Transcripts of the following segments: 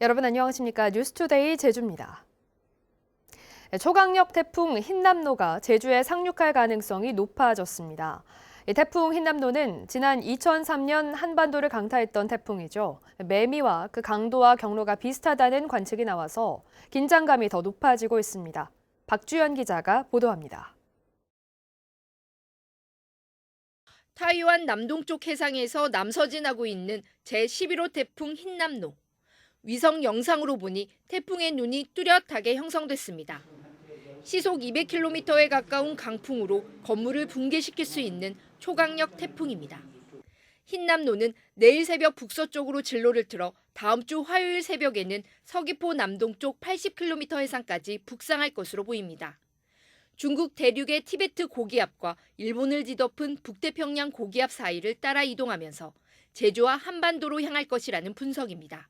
여러분 안녕하십니까? 뉴스투데이 제주입니다. 초강력 태풍 흰남노가 제주에 상륙할 가능성이 높아졌습니다. 태풍 흰남노는 지난 2003년 한반도를 강타했던 태풍이죠. 매미와 그 강도와 경로가 비슷하다는 관측이 나와서 긴장감이 더 높아지고 있습니다. 박주연 기자가 보도합니다. 타이완 남동쪽 해상에서 남서진하고 있는 제11호 태풍 흰남노. 위성 영상으로 보니 태풍의 눈이 뚜렷하게 형성됐습니다. 시속 200km에 가까운 강풍으로 건물을 붕괴시킬 수 있는 초강력 태풍입니다. 흰남노는 내일 새벽 북서쪽으로 진로를 틀어 다음 주 화요일 새벽에는 서귀포 남동쪽 80km 해상까지 북상할 것으로 보입니다. 중국 대륙의 티베트 고기압과 일본을 뒤덮은 북태평양 고기압 사이를 따라 이동하면서 제주와 한반도로 향할 것이라는 분석입니다.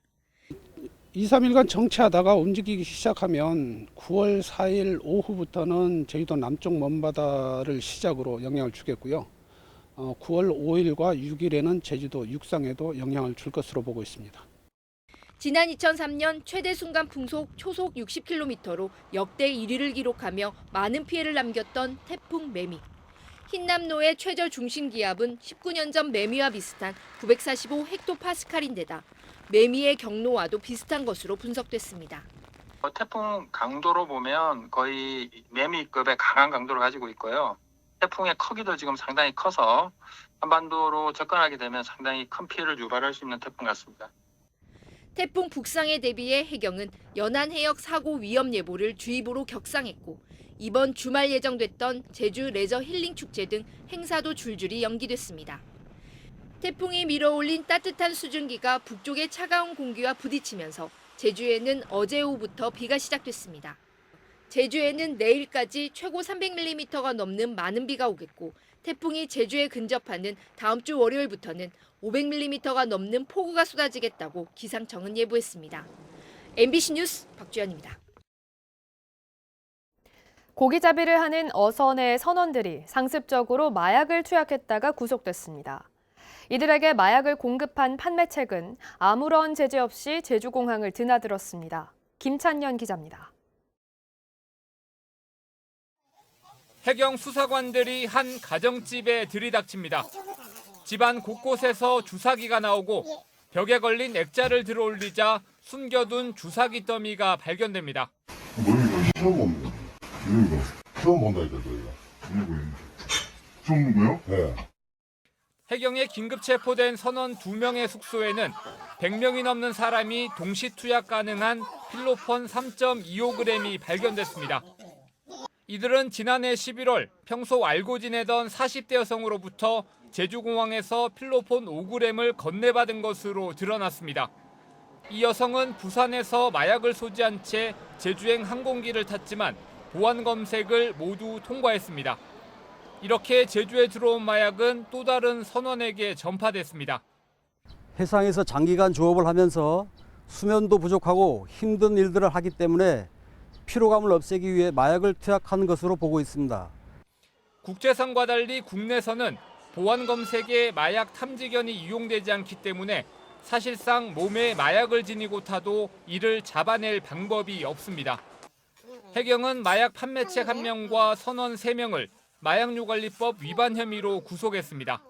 2, 3일간 정체하다가 움직이기 시작하면 9월 4일 오후부터는 제주도 남쪽 먼바다를 시작으로 영향을 주겠고요. 9월 5일과 6일에는 제주도 육상에도 영향을 줄 것으로 보고 있습니다. 지난 2003년 최대 순간 풍속 초속 60km로 역대 1위를 기록하며 많은 피해를 남겼던 태풍 매미. 흰남노의 최저 중심 기압은 19년 전 매미와 비슷한 945헥토파스칼인데다 매미의 경로와도 비슷한 것으로 분석됐습니다. 태풍 강도로 보면 거의 매미급의 강한 강도를 가지고 있고요. 태풍의 크기도 지금 상당히 커서 한반도로 접근하게 되면 상당히 큰 피해를 유발할 수 있는 태풍 같습니다. 태풍 북상에 대비해 해경은 연안 해역 사고 위험 예보를 주의보로 격상했고 이번 주말 예정됐던 제주 레저 힐링 축제 등 행사도 줄줄이 연기됐습니다. 태풍이 밀어올린 따뜻한 수증기가 북쪽의 차가운 공기와 부딪히면서 제주에는 어제 오후부터 비가 시작됐습니다. 제주에는 내일까지 최고 300mm가 넘는 많은 비가 오겠고 태풍이 제주에 근접하는 다음 주 월요일부터는 500mm가 넘는 폭우가 쏟아지겠다고 기상청은 예보했습니다. MBC 뉴스 박주연입니다. 고기잡이를 하는 어선의 선원들이 상습적으로 마약을 투약했다가 구속됐습니다. 이들에게 마약을 공급한 판매책은 아무런 제재 없이 제주공항을 드나들었습니다. 김찬년 기자입니다. 해경 수사관들이 한 가정집에 들이닥칩니다. 집안 곳곳에서 주사기가 나오고 벽에 걸린 액자를 들어올리자 숨겨둔 주사기 더미가 발견됩니다. 너희가 시험 본다. 너희가 시험 본다니까 너희가. 시험 본 거요? 네. 해경에 긴급 체포된 선원 2명의 숙소에는 100명이 넘는 사람이 동시 투약 가능한 필로폰 3.25g이 발견됐습니다. 이들은 지난해 11월 평소 알고 지내던 40대 여성으로부터 제주공항에서 필로폰 5g을 건네받은 것으로 드러났습니다. 이 여성은 부산에서 마약을 소지한 채 제주행 항공기를 탔지만 보안 검색을 모두 통과했습니다. 이렇게 제주에 들어온 마약은 또 다른 선원에게 전파됐습니다. 해상에서 장기간 조업을 하면서 수면도 부족하고 힘든 일들을 하기 때문에 피로감을 없애기 위해 마약을 투약한 것으로 보고 있습니다. 국제선과 달리 국내선은 보안 검색에 마약 탐지견이 이용되지 않기 때문에 사실상 몸에 마약을 지니고 타도 이를 잡아낼 방법이 없습니다. 해경은 마약 판매책 1명과 선원 3명을 마약류관리법 위반 혐의로 구속했습니다.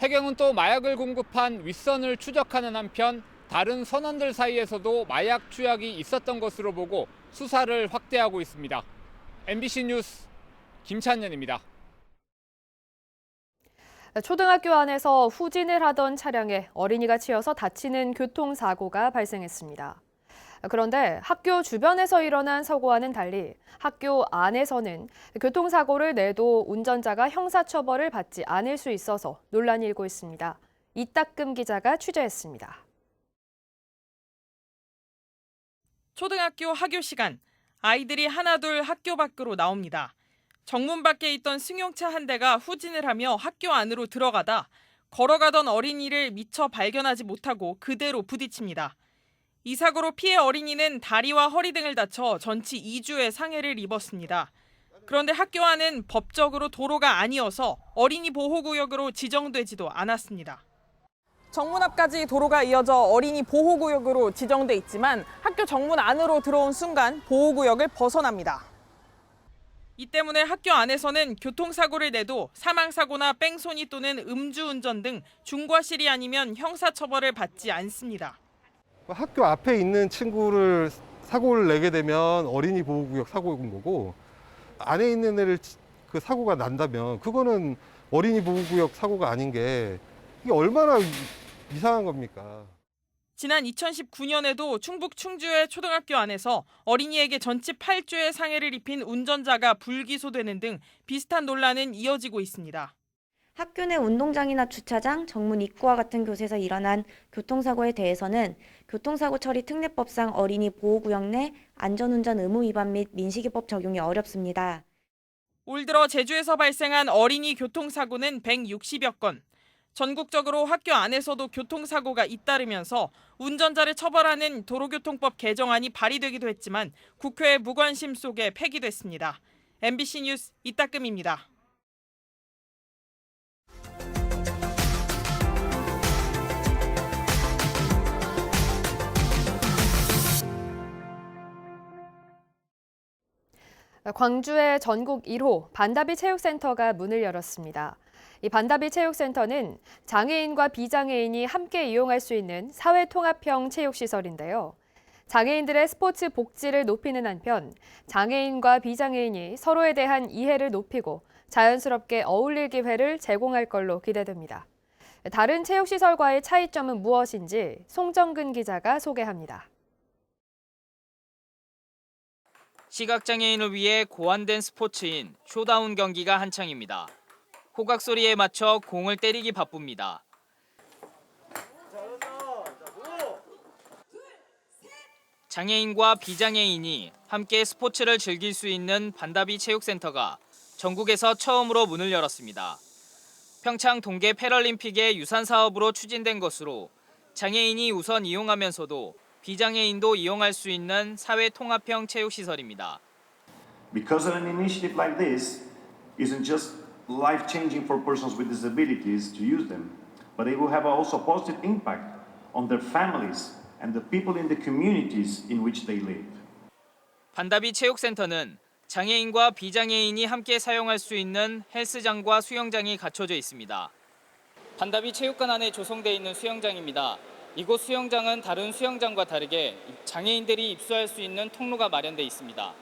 해경은 또 마약을 공급한 윗선을 추적하는 한편 다른 선원들 사이에서도 마약 투약이 있었던 것으로 보고 수사를 확대하고 있습니다. MBC 뉴스 김찬년입니다. 초등학교 안에서 후진을 하던 차량에 어린이가 치여서 다치는 교통사고가 발생했습니다. 그런데 학교 주변에서 일어난 사고와는 달리 학교 안에서는 교통사고를 내도 운전자가 형사처벌을 받지 않을 수 있어서 논란이 일고 있습니다. 이따금 기자가 취재했습니다. 초등학교 하교 시간, 아이들이 하나둘 학교 밖으로 나옵니다. 정문 밖에 있던 승용차 한 대가 후진을 하며 학교 안으로 들어가다 걸어가던 어린이를 미처 발견하지 못하고 그대로 부딪힙니다. 이 사고로 피해 어린이는 다리와 허리 등을 다쳐 전치 2주의 상해를 입었습니다. 그런데 학교 안은 법적으로 도로가 아니어서 어린이 보호구역으로 지정되지도 않았습니다. 정문 앞까지 도로가 이어져 어린이 보호구역으로 지정돼 있지만 학교 정문 안으로 들어온 순간 보호구역을 벗어납니다. 이 때문에 학교 안에서는 교통사고를 내도 사망사고나 뺑소니 또는 음주운전 등 중과실이 아니면 형사처벌을 받지 않습니다. 학교 앞에 있는 친구를 사고를 내게 되면 어린이 보호구역 사고인 거고, 안에 있는 애를 그 사고가 난다면 그거는 어린이 보호구역 사고가 아닌 게 이게 얼마나 이상한 겁니까? 지난 2019년에도 충북 충주의 초등학교 안에서 어린이에게 전치 8주의 상해를 입힌 운전자가 불기소되는 등 비슷한 논란은 이어지고 있습니다. 학교 내 운동장이나 주차장, 정문 입구와 같은 곳에서 일어난 교통사고에 대해서는 교통사고 처리 특례법상 어린이 보호구역 내 안전운전 의무 위반 및 민식이법 적용이 어렵습니다. 올 들어 제주에서 발생한 어린이 교통사고는 160여 건. 전국적으로 학교 안에서도 교통사고가 잇따르면서 운전자를 처벌하는 도로교통법 개정안이 발의되기도 했지만 국회의 무관심 속에 폐기됐습니다. MBC 뉴스 이따금입니다. 광주의 전국 1호 반다비 체육센터가 문을 열었습니다. 이 반다비 체육센터는 장애인과 비장애인이 함께 이용할 수 있는 사회통합형 체육시설인데요. 장애인들의 스포츠 복지를 높이는 한편 장애인과 비장애인이 서로에 대한 이해를 높이고 자연스럽게 어울릴 기회를 제공할 걸로 기대됩니다. 다른 체육시설과의 차이점은 무엇인지 송정근 기자가 소개합니다. 시각장애인을 위해 고안된 스포츠인 쇼다운 경기가 한창입니다. 호각 소리에 맞춰 공을 때리기 바쁩니다. 장애인과 비장애인이 함께 스포츠를 즐길 수 있는 반다비 체육센터가 전국에서 처음으로 문을 열었습니다. 평창 동계 패럴림픽의 유산 사업으로 추진된 것으로 장애인이 우선 이용하면서도 비장애인도 이용할 수 있는 사회 통합형 체육시설입니다. Because an initiative like this isn't just life-changing for persons with disabilities to use them, but it will have also a positive impact on their families and the people in the communities in which they live. 반다비 체육센터는 장애인과 비장애인이 함께 사용할 수 있는 헬스장과 수영장이 갖춰져 있습니다. 반다비 체육관 안에 조성되어 있는 수영장입니다. 이곳 수영장은 다른 수영장과 다르게 장애인들이 입수할 수 있는 통로가 마련돼 있습니다.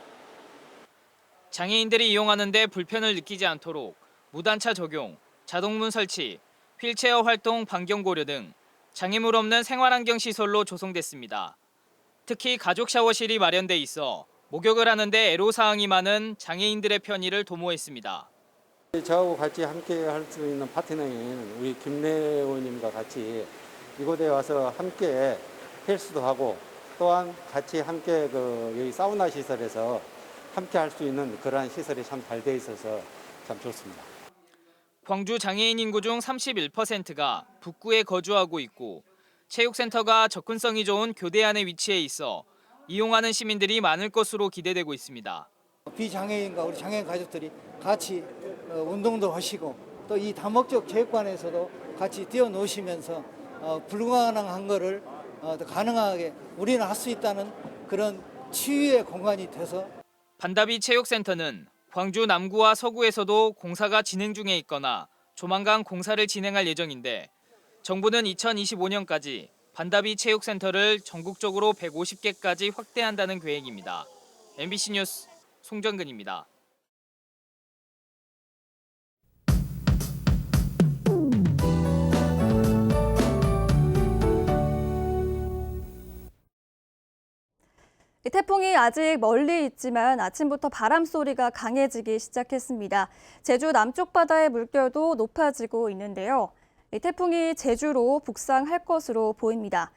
장애인들이 이용하는 데 불편을 느끼지 않도록 무단차 적용, 자동문 설치, 휠체어 활동 반경 고려 등 장애물 없는 생활환경 시설로 조성됐습니다. 특히 가족 샤워실이 마련돼 있어 목욕을 하는데 애로사항이 많은 장애인들의 편의를 도모했습니다. 저하고 같이 함께 할 수 있는 파트너인 우리 김래 의원님과 같이 이곳에 와서 함께 헬스도 하고 또한 같이 함께 여기 사우나 시설에서 함께 할 수 있는 그러한 시설이 참 잘 돼 있어서 참 좋습니다. 광주 장애인 인구 중 31%가 북구에 거주하고 있고 체육센터가 접근성이 좋은 교대 안에 위치해 있어 이용하는 시민들이 많을 것으로 기대되고 있습니다. 비장애인과 우리 장애인 가족들이 같이 운동도 하시고 또 이 다목적 체육관에서도 같이 뛰어노시면서 불가능한 거를 가능하게 우리는 할 수 있다는 그런 치유의 공간이 돼서 반다비 체육센터는 광주 남구와 서구에서도 공사가 진행 중에 있거나 조만간 공사를 진행할 예정인데 정부는 2025년까지 반다비 체육센터를 전국적으로 150개까지 확대한다는 계획입니다. MBC 뉴스 송정근입니다. 태풍이 아직 멀리 있지만 아침부터 바람 소리가 강해지기 시작했습니다. 제주 남쪽 바다의 물결도 높아지고 있는데요. 태풍이 제주로 북상할 것으로 보입니다.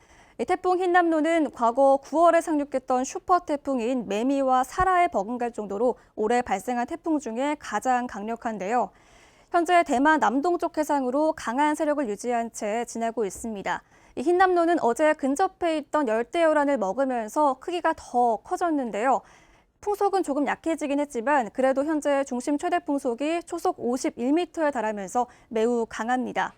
태풍 흰남노는 과거 9월에 상륙했던 슈퍼 태풍인 매미와 사라에 버금갈 정도로 올해 발생한 태풍 중에 가장 강력한데요. 현재 대만 남동쪽 해상으로 강한 세력을 유지한 채 지나고 있습니다. 이 흰남노는 어제 근접해 있던 열대어란을 먹으면서 크기가 더 커졌는데요. 풍속은 조금 약해지긴 했지만 그래도 현재 중심 최대 풍속이 초속 51m에 달하면서 매우 강합니다.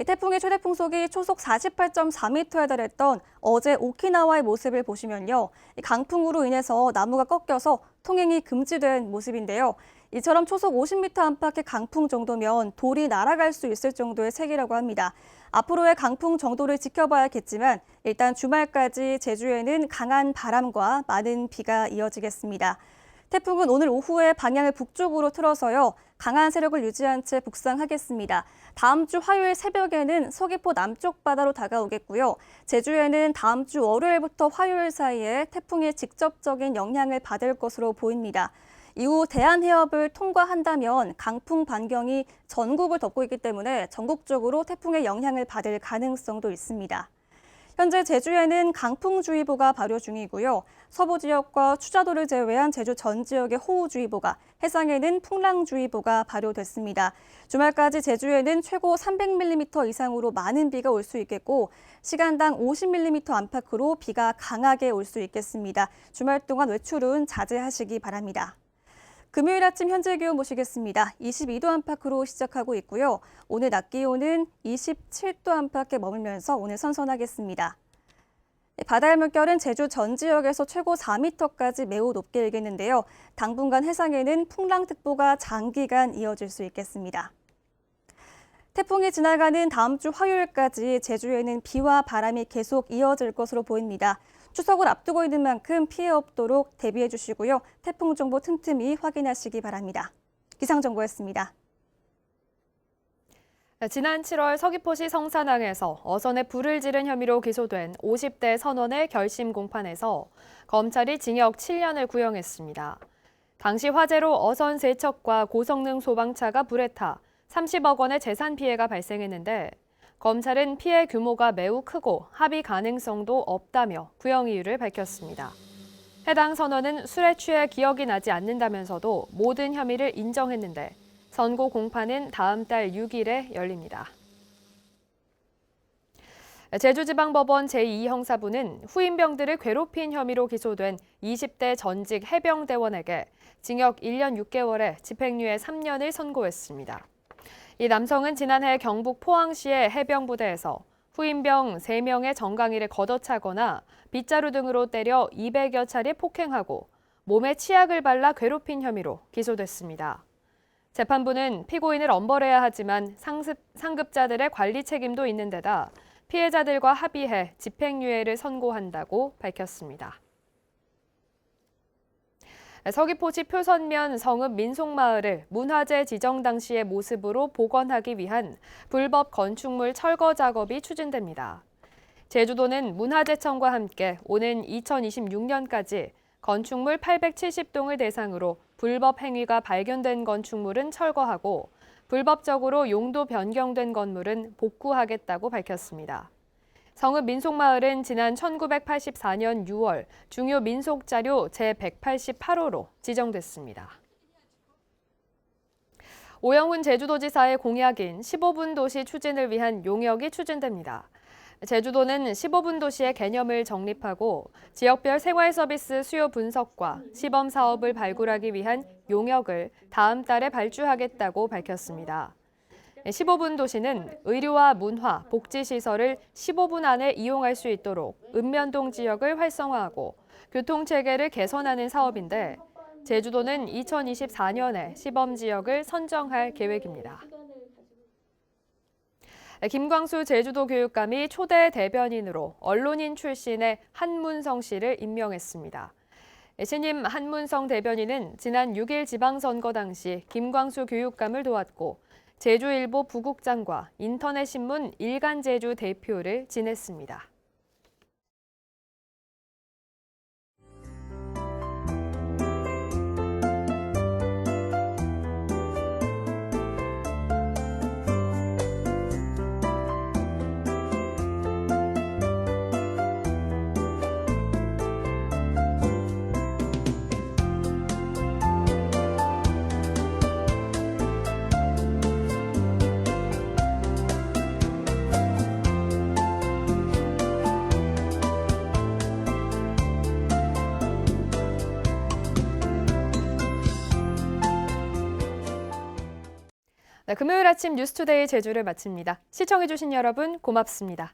태풍의 최대 풍속이 초속 48.4m에 달했던 어제 오키나와의 모습을 보시면요. 강풍으로 인해서 나무가 꺾여서 통행이 금지된 모습인데요. 이처럼 초속 50m 안팎의 강풍 정도면 돌이 날아갈 수 있을 정도의 세기라고 합니다. 앞으로의 강풍 정도를 지켜봐야겠지만 일단 주말까지 제주에는 강한 바람과 많은 비가 이어지겠습니다. 태풍은 오늘 오후에 방향을 북쪽으로 틀어서요. 강한 세력을 유지한 채 북상하겠습니다. 다음 주 화요일 새벽에는 서귀포 남쪽 바다로 다가오겠고요. 제주에는 다음 주 월요일부터 화요일 사이에 태풍의 직접적인 영향을 받을 것으로 보입니다. 이후 대한해협을 통과한다면 강풍 반경이 전국을 덮고 있기 때문에 전국적으로 태풍의 영향을 받을 가능성도 있습니다. 현재 제주에는 강풍주의보가 발효 중이고요. 서부 지역과 추자도를 제외한 제주 전 지역에 호우주의보가, 해상에는 풍랑주의보가 발효됐습니다. 주말까지 제주에는 최고 300mm 이상으로 많은 비가 올 수 있겠고 시간당 50mm 안팎으로 비가 강하게 올 수 있겠습니다. 주말 동안 외출은 자제하시기 바랍니다. 금요일 아침 현재 기온 보시겠습니다. 22도 안팎으로 시작하고 있고요. 오늘 낮 기온은 27도 안팎에 머물면서 오늘 선선하겠습니다. 바다의 물결은 제주 전 지역에서 최고 4m까지 매우 높게 일겠는데요. 당분간 해상에는 풍랑특보가 장기간 이어질 수 있겠습니다. 태풍이 지나가는 다음 주 화요일까지 제주에는 비와 바람이 계속 이어질 것으로 보입니다. 추석을 앞두고 있는 만큼 피해 없도록 대비해 주시고요. 태풍 정보 틈틈이 확인하시기 바랍니다. 기상정보였습니다. 지난 7월 서귀포시 성산항에서 어선에 불을 지른 혐의로 기소된 50대 선원의 결심 공판에서 검찰이 징역 7년을 구형했습니다. 당시 화재로 어선 3척과 고성능 소방차가 불에 타 30억 원의 재산 피해가 발생했는데 검찰은 피해 규모가 매우 크고 합의 가능성도 없다며 구형 이유를 밝혔습니다. 해당 선원은 술에 취해 기억이 나지 않는다면서도 모든 혐의를 인정했는데 선고 공판은 다음 달 6일에 열립니다. 제주지방법원 제2형사부는 후임병들을 괴롭힌 혐의로 기소된 20대 전직 해병대원에게 징역 1년 6개월에 집행유예 3년을 선고했습니다. 이 남성은 지난해 경북 포항시의 해병부대에서 후임병 3명의 정강이를 걷어차거나 빗자루 등으로 때려 200여 차례 폭행하고 몸에 치약을 발라 괴롭힌 혐의로 기소됐습니다. 재판부는 피고인을 엄벌해야 하지만 상급자들의 관리 책임도 있는 데다 피해자들과 합의해 집행유예를 선고한다고 밝혔습니다. 서귀포시 표선면 성읍 민속마을을 문화재 지정 당시의 모습으로 복원하기 위한 불법 건축물 철거 작업이 추진됩니다. 제주도는 문화재청과 함께 오는 2026년까지 건축물 870동을 대상으로 불법 행위가 발견된 건축물은 철거하고 불법적으로 용도 변경된 건물은 복구하겠다고 밝혔습니다. 성읍 민속마을은 지난 1984년 6월 중요 민속자료 제188호로 지정됐습니다. 오영훈 제주도지사의 공약인 15분 도시 추진을 위한 용역이 추진됩니다. 제주도는 15분 도시의 개념을 정립하고 지역별 생활 서비스 수요 분석과 시범 사업을 발굴하기 위한 용역을 다음 달에 발주하겠다고 밝혔습니다. 15분 도시는 의료와 문화, 복지시설을 15분 안에 이용할 수 있도록 읍면동 지역을 활성화하고 교통체계를 개선하는 사업인데 제주도는 2024년에 시범지역을 선정할 계획입니다. 김광수 제주도 교육감이 초대 대변인으로 언론인 출신의 한문성 씨를 임명했습니다. 신임 한문성 대변인은 지난 6일 지방선거 당시 김광수 교육감을 도왔고 제주일보 부국장과 인터넷신문 일간제주 대표를 지냈습니다. 네, 금요일 아침 뉴스투데이 제주를 마칩니다. 시청해주신 여러분 고맙습니다.